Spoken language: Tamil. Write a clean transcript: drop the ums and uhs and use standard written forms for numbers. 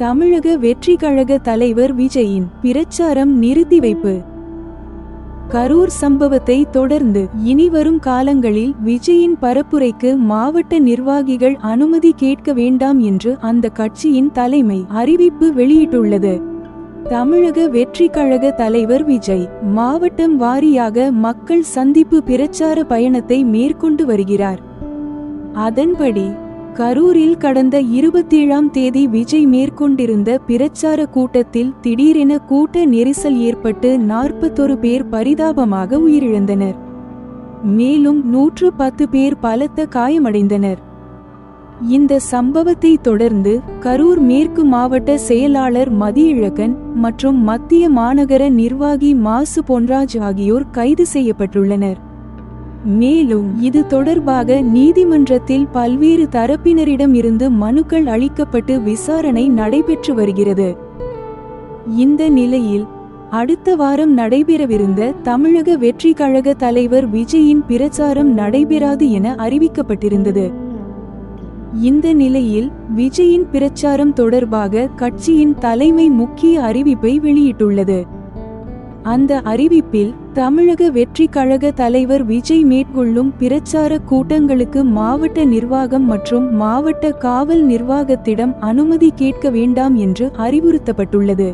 தமிழக வெற்றிக் கழக தலைவர் விஜயின் பிரச்சாரம் நிறுத்திவைப்பு. கரூர் சம்பவத்தை தொடர்ந்து இனிவரும் காலங்களில் விஜயின் பரப்புரைக்கு மாவட்ட நிர்வாகிகள் அனுமதி கேட்க வேண்டாம் என்று அந்த கட்சியின் தலைமை அறிவிப்பு வெளியிட்டுள்ளது. தமிழக வெற்றிக் கழக தலைவர் விஜய் மாவட்டம் வாரியாக மக்கள் சந்திப்பு பிரச்சார பயணத்தை மேற்கொண்டு வருகிறார். அதன்படி கரூரில் கடந்த 27ஆம் தேதி விஜய் மேற்கொண்டிருந்த பிரச்சார கூட்டத்தில் திடீரென கூட்ட நெரிசல் ஏற்பட்டு 41 பேர் பரிதாபமாக உயிரிழந்தனர். மேலும் 110 பேர் பலத்த காயமடைந்தனர். இந்த சம்பவத்தை தொடர்ந்து கரூர் மேற்கு மாவட்ட செயலாளர் மதியழகன் மற்றும் மத்திய மாநகர நிர்வாகி மாசு பொன்ராஜ் ஆகியோர் கைது செய்யப்பட்டுள்ளனர். மேலும் இது தொடர்பாக நீதிமன்றத்தில் பல்வேறு தரப்பினரிடம் இருந்து மனுக்கள் அளிக்கப்பட்டு விசாரணை நடைபெற்று வருகிறது. இந்த நிலையில் அடுத்த வாரம் நடைபெறவிருந்த தமிழக வெற்றிக் கழக தலைவர் விஜயின் பிரச்சாரம் நடைபெறாது என அறிவிக்கப்பட்டிருந்தது. இந்த நிலையில் விஜயின் பிரச்சாரம் தொடர்பாக கட்சியின் தலைமை முக்கிய அறிவிப்பை வெளியிட்டுள்ளது. அந்த அறிவிப்பில் தமிழக வெற்றிக் கழக தலைவர் விஜய் மேற்கொள்ளும் பிரச்சார கூட்டங்களுக்கு மாவட்ட நிர்வாகம் மற்றும் மாவட்ட காவல் நிர்வாகத்திடம் அனுமதி கேட்க வேண்டாம் என்று அறிவுறுத்தப்பட்டுள்ளது.